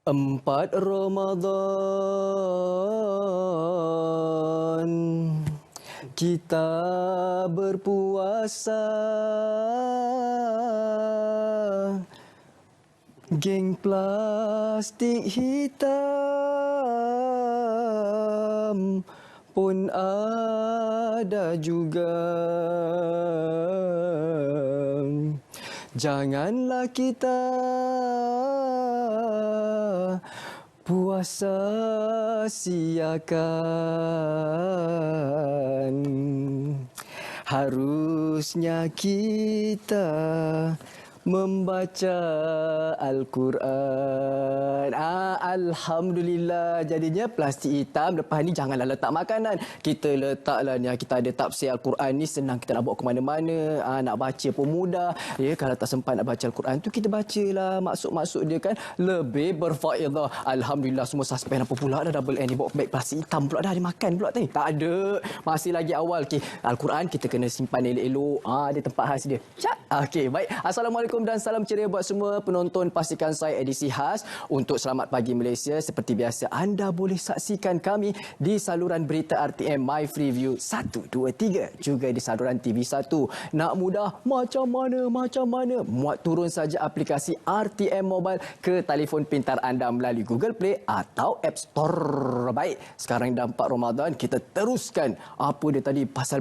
4 Ramadan kita berpuasa, geng plastik hitam pun ada juga. Janganlah kita puasa siakan. Harusnya kita membaca Al-Quran. Alhamdulillah. Jadinya plastik hitam lepas ni janganlah letak makanan. Kita letaklah ni. Kita ada tafsir Al-Quran ni senang kita nak bawa ke mana-mana. Nak baca pun mudah. Ya, kalau tak sempat nak baca Al-Quran tu kita bacalah maksud-maksud dia kan lebih berfaedah. Alhamdulillah semua suspend apa pula dah double N ni bawa beg plastik hitam pula dah dimakan pula tadi. Tak ada. Masih lagi awal. Okey, Al-Quran kita kena simpan elok-elok. Ada tempat khas dia. Okey, baik. Assalamualaikum dan salam ceria buat semua penonton Pastikan Saya edisi khas untuk Selamat Pagi Malaysia. Seperti biasa anda boleh saksikan kami di saluran berita RTM My Freeview 1, 2, 3 juga di saluran TV1. Nak mudah macam mana muat turun saja aplikasi RTM Mobile ke telefon pintar anda melalui Google Play atau App Store. Baik, sekarang dah 4 Ramadan kita teruskan apa dia tadi pasal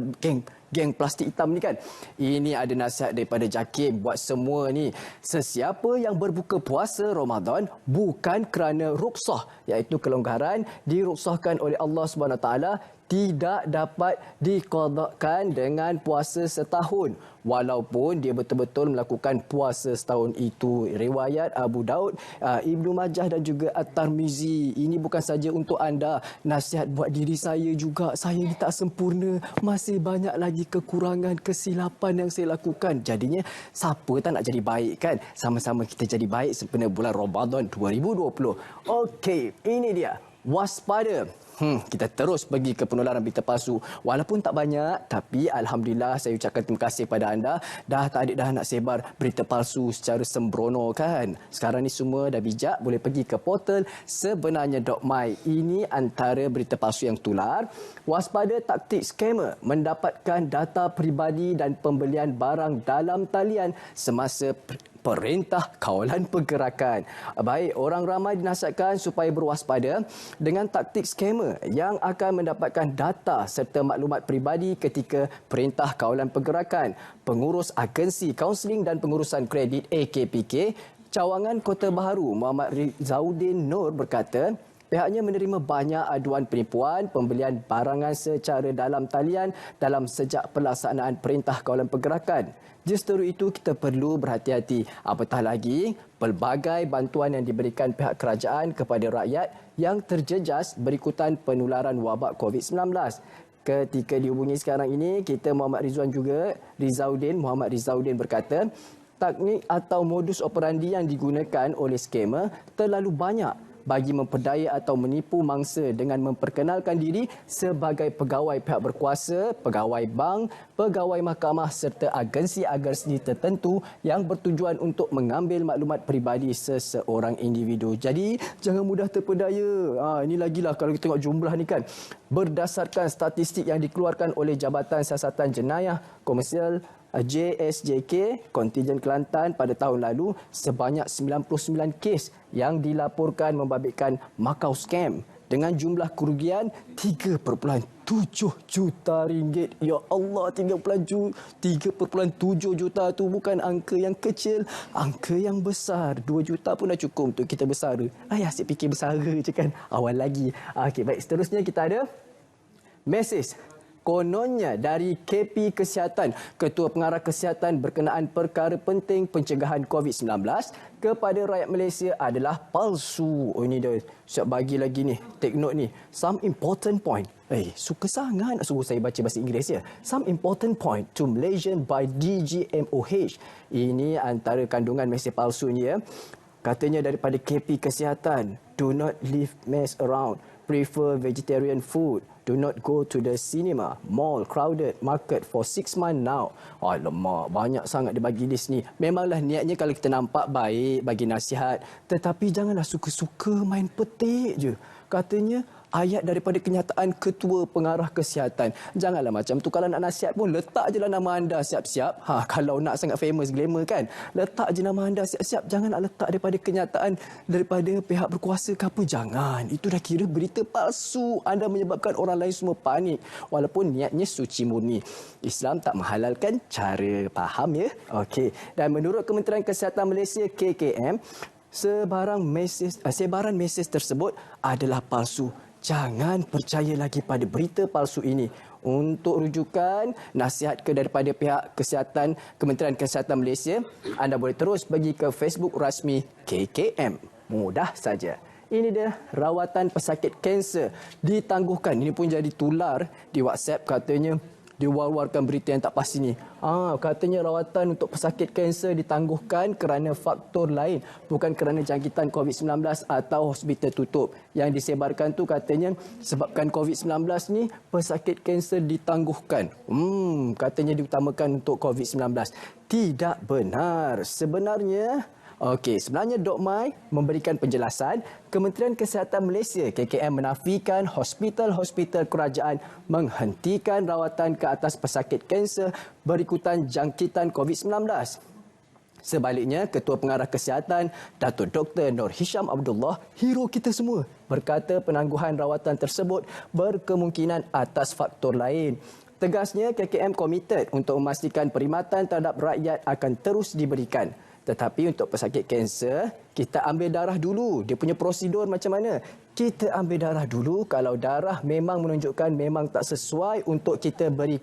geng plastik hitam ni kan. Ini ada nasihat daripada Jakim buat semua ni. Sesiapa yang berbuka puasa Ramadan bukan kerana ruksah, iaitu kelonggaran diruksahkan oleh Allah SWT, tidak dapat diqadakkan dengan puasa setahun walaupun dia betul-betul melakukan puasa setahun itu. Riwayat Abu Daud, Ibnu Majah dan juga At-Tirmizi. Ini bukan saja untuk anda, nasihat buat diri saya juga. Saya ni tak sempurna, masih banyak lagi kekurangan, kesilapan yang saya lakukan. Jadinya siapa tak nak jadi baik kan? Sama-sama kita jadi baik sempena bulan Ramadan 2020. Okey, ini dia. Waspada. Kita terus pergi ke penularan berita palsu. Walaupun tak banyak, tapi Alhamdulillah saya ucapkan terima kasih kepada anda. Dah tak ada dah nak sebar berita palsu secara sembrono kan. Sekarang ni semua dah bijak, boleh pergi ke portal sebenarnya.my. Ini antara berita palsu yang tular. Waspada taktik skamer mendapatkan data peribadi dan pembelian barang dalam talian semasa Perintah Kawalan Pergerakan. Baik, orang ramai dinasihatkan supaya berwaspada dengan taktik skamer yang akan mendapatkan data serta maklumat peribadi ketika Perintah Kawalan Pergerakan. Pengurus Agensi Kaunseling dan Pengurusan Kredit AKPK Cawangan Kota Baharu Muhammad Rizauddin Nur berkata, pihaknya menerima banyak aduan penipuan pembelian barangan secara dalam talian dalam sejak pelaksanaan Perintah Kawalan Pergerakan. Justeru itu kita perlu berhati-hati. Apatah lagi, pelbagai bantuan yang diberikan pihak kerajaan kepada rakyat yang terjejas berikutan penularan wabak COVID-19. Ketika dihubungi sekarang ini, kita Muhammad Rizauddin berkata, teknik atau modus operandi yang digunakan oleh skamer terlalu banyak bagi memperdaya atau menipu mangsa dengan memperkenalkan diri sebagai pegawai pihak berkuasa, pegawai bank, pegawai mahkamah serta agensi-agensi tertentu yang bertujuan untuk mengambil maklumat peribadi seseorang individu. Jadi, jangan mudah terpedaya. Ini lagilah kalau kita tengok jumlah ni kan. Berdasarkan statistik yang dikeluarkan oleh Jabatan Siasatan Jenayah Komersial JSJK, kontijen Kelantan pada tahun lalu sebanyak 99 kes yang dilaporkan membabitkan makau scam dengan jumlah kerugian 3.7 juta ringgit. Ya Allah, 3.7 juta tu bukan angka yang kecil, angka yang besar. 2 juta pun dah cukup untuk kita bersara. Asyik fikir bersara je kan, awal lagi. Okey, baik, seterusnya kita ada mesej. Kononnya dari KP Kesihatan, Ketua Pengarah Kesihatan berkenaan perkara penting pencegahan COVID-19 kepada rakyat Malaysia adalah palsu. Ini dia, siap bagi lagi ni, take note ni. Some important point. Suka sangat nak suruh saya baca bahasa Inggeris ya. Some important point to Malaysian by DGMOH. Ini antara kandungan mesej palsunya ya. Katanya daripada KP Kesihatan, do not leave mess around. prefer vegetarian food. Do not go to the cinema, mall, crowded, market for 6 months now. Alamak, banyak sangat dia bagi list ni. Memanglah niatnya kalau kita nampak baik, bagi nasihat. Tetapi janganlah suka-suka main petik je. Katanya, ayat daripada kenyataan Ketua Pengarah Kesihatan. Janganlah macam tu. Kalau nak nasihat pun, letak je lah nama anda siap-siap. Kalau nak sangat famous, glamour kan. Letak je nama anda siap-siap. Jangan nak letak daripada kenyataan daripada pihak berkuasa ke apa. Jangan. Itu dah kira berita palsu. Anda menyebabkan orang lain semua panik. Walaupun niatnya suci murni. Islam tak menghalalkan cara. Faham ya? Okey. Dan menurut Kementerian Kesihatan Malaysia, KKM, sebaran mesej tersebut adalah palsu. Jangan percaya lagi pada berita palsu ini. Untuk rujukan nasihat daripada pihak kesihatan Kementerian Kesihatan Malaysia, anda boleh terus pergi ke Facebook rasmi KKM. Mudah saja. Ini dia rawatan pesakit kanser ditangguhkan. Ini pun jadi tular di WhatsApp katanya. Diwar-warkan berita yang tak pasti ni. Katanya rawatan untuk pesakit kanser ditangguhkan kerana faktor lain. Bukan kerana jangkitan COVID-19 atau hospital tutup. Yang disebarkan tu katanya sebabkan COVID-19 ni pesakit kanser ditangguhkan. Katanya diutamakan untuk COVID-19. Tidak benar. Sebenarnya Dok Mai memberikan penjelasan, Kementerian Kesihatan Malaysia KKM menafikan hospital-hospital kerajaan menghentikan rawatan ke atas pesakit kanser berikutan jangkitan COVID-19. Sebaliknya, Ketua Pengarah Kesihatan, Datuk Dr. Nur Hisham Abdullah, hero kita semua, berkata penangguhan rawatan tersebut berkemungkinan atas faktor lain. Tegasnya, KKM komited untuk memastikan perkhidmatan terhadap rakyat akan terus diberikan. Tetapi untuk pesakit kanser, kita ambil darah dulu. Dia punya prosedur macam mana? Kita ambil darah dulu. Kalau darah memang menunjukkan memang tak sesuai untuk kita beri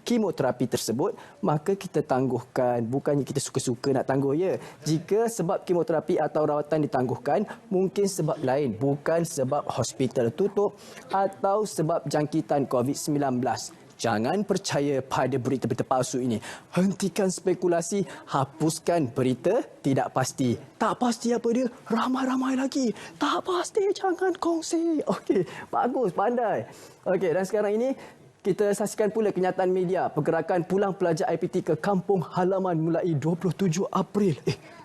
kemoterapi tersebut, maka kita tangguhkan. Bukannya kita suka-suka nak tangguh ya. Jika sebab kemoterapi atau rawatan ditangguhkan, mungkin sebab lain. Bukan sebab hospital tutup atau sebab jangkitan COVID-19. Jangan percaya pada berita-berita palsu ini. Hentikan spekulasi, hapuskan berita tidak pasti. Tak pasti apa dia? Ramai-ramai lagi. Tak pasti, jangan kongsi. Okey, bagus, pandai. Okey, dan sekarang ini kita saksikan pula kenyataan media pergerakan pulang pelajar IPT ke kampung halaman mulai 27 April.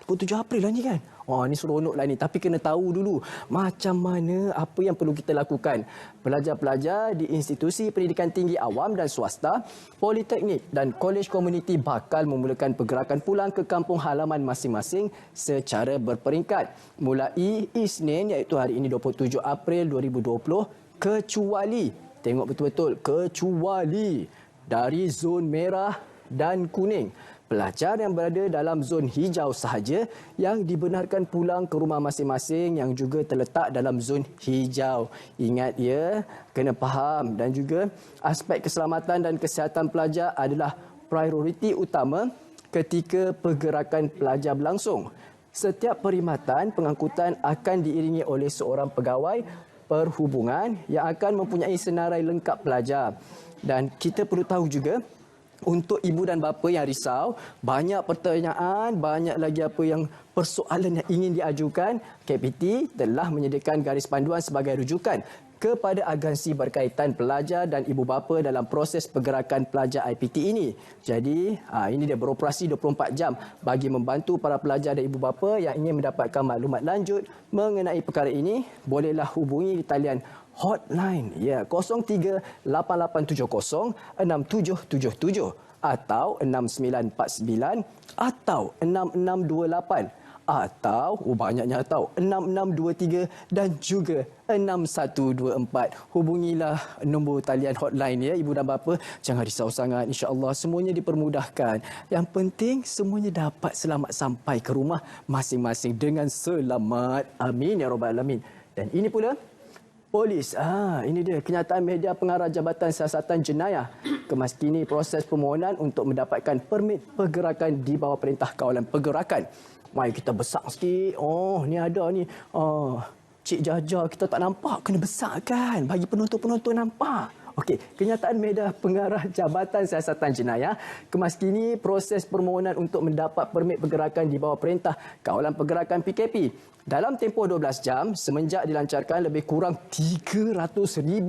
27 April lah ni kan? Ni seronok lah ni. Tapi kena tahu dulu macam mana, apa yang perlu kita lakukan. Pelajar-pelajar di institusi pendidikan tinggi awam dan swasta, politeknik dan kolej komuniti bakal memulakan pergerakan pulang ke kampung halaman masing-masing secara berperingkat. Mulai Isnin iaitu hari ini 27 April 2020 kecuali, tengok betul-betul, kecuali dari zon merah dan kuning. Pelajar yang berada dalam zon hijau sahaja yang dibenarkan pulang ke rumah masing-masing yang juga terletak dalam zon hijau. Ingat ya, kena faham, dan juga aspek keselamatan dan kesihatan pelajar adalah prioriti utama ketika pergerakan pelajar berlangsung. Setiap perkhidmatan pengangkutan akan diiringi oleh seorang pegawai perhubungan yang akan mempunyai senarai lengkap pelajar. Dan kita perlu tahu juga, untuk ibu dan bapa yang risau, banyak pertanyaan, banyak lagi apa yang persoalan yang ingin diajukan, KPT telah menyediakan garis panduan sebagai rujukan kepada agensi berkaitan pelajar dan ibu bapa dalam proses pergerakan pelajar IPT ini. Jadi, ini dia beroperasi 24 jam bagi membantu para pelajar dan ibu bapa yang ingin mendapatkan maklumat lanjut mengenai perkara ini. Bolehlah hubungi di talian hotline 0388706777 atau 6949 atau 6628 atau banyaknya atau 6623 dan juga 6124. Hubungilah nombor talian hotline ya ibu dan bapa. Jangan risau sangat, insya-Allah semuanya dipermudahkan. Yang penting semuanya dapat selamat sampai ke rumah masing-masing dengan selamat. Amin ya rabbal alamin. Dan ini pula polis. Ini dia kenyataan media pengarah Jabatan Siasatan Jenayah kemaskini proses permohonan untuk mendapatkan permit pergerakan di bawah Perintah Kawalan Pergerakan. Mari kita besar sikit. Ni ada ni. Cik Jaja kita tak nampak, kena besar kan bagi penonton-penonton nampak. Okey, kenyataan media pengarah Jabatan Siasatan Jenayah kemaskini proses permohonan untuk mendapat permit pergerakan di bawah Perintah Kawalan Pergerakan PKP. Dalam tempoh 12 jam, semenjak dilancarkan, lebih kurang 300,000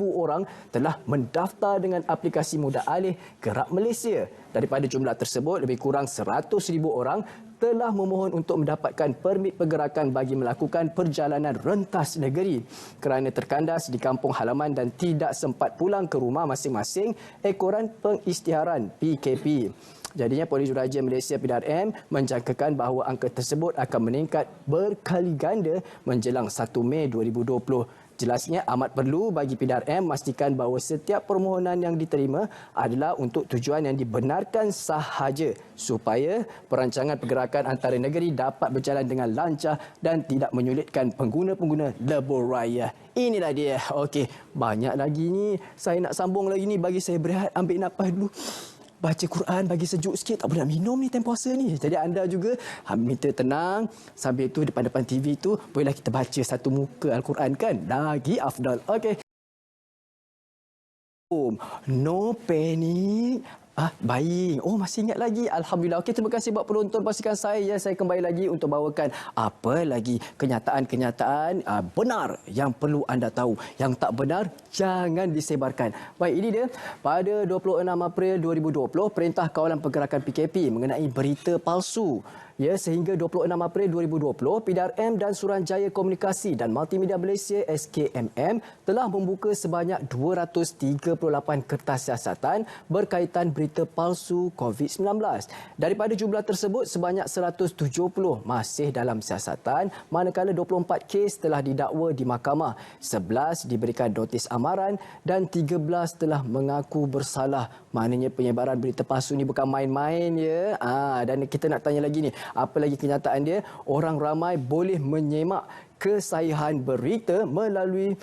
orang telah mendaftar dengan aplikasi Mudah Alih Gerak Malaysia. Daripada jumlah tersebut, lebih kurang 100,000 orang telah memohon untuk mendapatkan permit pergerakan bagi melakukan perjalanan rentas negeri. Kerana terkandas di kampung halaman dan tidak sempat pulang ke rumah masing-masing, ekoran pengisytiharan PKP. Jadinya Polis Juraja Malaysia PDRM menjangkakan bahawa angka tersebut akan meningkat berkali ganda menjelang 1 Mei 2020. Jelasnya amat perlu bagi PDRM memastikan bahawa setiap permohonan yang diterima adalah untuk tujuan yang dibenarkan sahaja supaya perancangan pergerakan antara negeri dapat berjalan dengan lancar dan tidak menyulitkan pengguna-pengguna lebuh raya. Inilah dia. Okey, banyak lagi ni. Saya nak sambung lagi ni, bagi saya berehat, ambil nafas dulu. Baca Quran bagi sejuk sikit, tak boleh nak minum ni time puasa ni. Jadi anda juga minta tenang, sambil tu depan-depan TV tu bolehlah kita baca satu muka Al-Quran kan, lagi afdal. Okey. No panic. Baik. Oh, masih ingat lagi. Alhamdulillah. Okey, terima kasih buat penonton. Pastikan saya kembali lagi untuk bawakan apa lagi kenyataan-kenyataan benar yang perlu anda tahu. Yang tak benar, jangan disebarkan. Baik, ini dia. Pada 26 April 2020, Perintah Kawalan Pergerakan PKP mengenai berita palsu. Ya, sehingga 26 April 2020, PDRM dan Suruhanjaya Komunikasi dan Multimedia Malaysia SKMM telah membuka sebanyak 238 kertas siasatan berkaitan berita palsu COVID-19. Daripada jumlah tersebut, sebanyak 170 masih dalam siasatan, manakala 24 kes telah didakwa di mahkamah, 11 diberikan notis amaran dan 13 telah mengaku bersalah. Maknanya penyebaran berita palsu ni bukan main-main ya. Dan kita nak tanya lagi ni, apa lagi kenyataan dia? Orang ramai boleh menyemak kesahihan berita melalui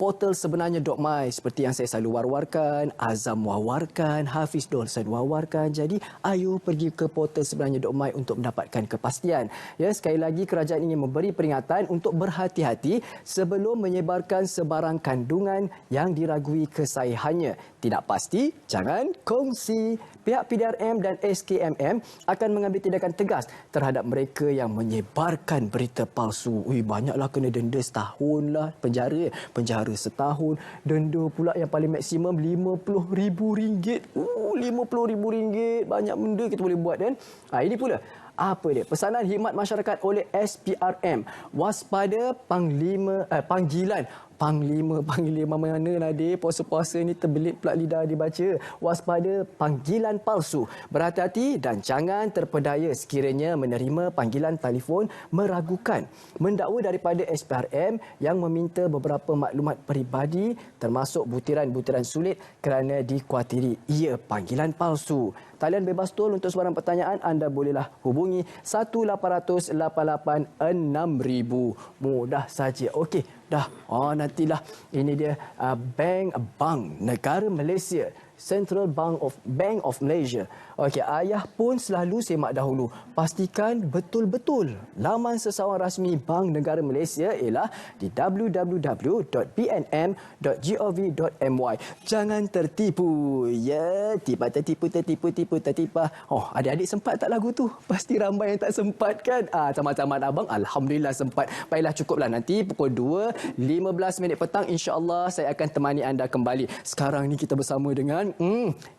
portal sebenarnya.my, seperti yang saya selalu war-warkan, Azam war-warkan, Hafiz Dolson war-warkan. Jadi ayo pergi ke portal sebenarnya.my untuk mendapatkan kepastian. Ya, sekali lagi kerajaan ini memberi peringatan untuk berhati-hati sebelum menyebarkan sebarang kandungan yang diragui kesahihannya. Tidak pasti, jangan kongsi. Pihak PDRM dan SKMM akan mengambil tindakan tegas terhadap mereka yang menyebarkan berita palsu. Banyaklah, kena denda setahun lah, penjara setahun, denda pula yang paling maksimum RM50,000. RM50,000, banyak benda kita boleh buat kan. Ini pula apa dia? Pesanan khidmat masyarakat oleh SPRM. Waspada Panglima mana Nadir? Puasa-puasa ni terbelit pula lidah dibaca. Waspada panggilan palsu. Berhati-hati dan jangan terpedaya sekiranya menerima panggilan telefon meragukan. Mendakwa daripada SPRM yang meminta beberapa maklumat peribadi termasuk butiran-butiran sulit kerana dikuatiri ia panggilan palsu. Talian bebas tol untuk sebarang pertanyaan anda bolehlah hubungi 1-800-88-6000. Mudah saja. Okey, dah. Nantilah. Ini dia Bank Negara Malaysia. Central Bank of Malaysia. Okey, ayah pun selalu semak dahulu. Pastikan betul-betul laman sesawan rasmi Bank Negara Malaysia ialah di www.bnm.gov.my. Jangan tertipu. Ya, tertipu. Adik-adik sempat tak lagu tu? Pasti ramai yang tak sempat kan? Tamat-tamat abang, alhamdulillah sempat. Baiklah, cukuplah. Nanti pukul 2.15 petang, insya-Allah saya akan temani anda kembali. Sekarang ni kita bersama dengan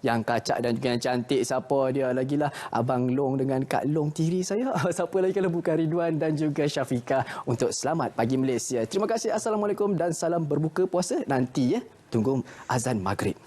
yang kacak dan juga yang cantik. Siapa dia lagilah? Abang Long dengan Kak Long tiri saya. Siapa lagi kalau bukan Ridwan dan juga Syafiqah untuk Selamat Pagi Malaysia. Terima kasih. Assalamualaikum dan salam berbuka puasa nanti ya. Tunggu azan maghrib.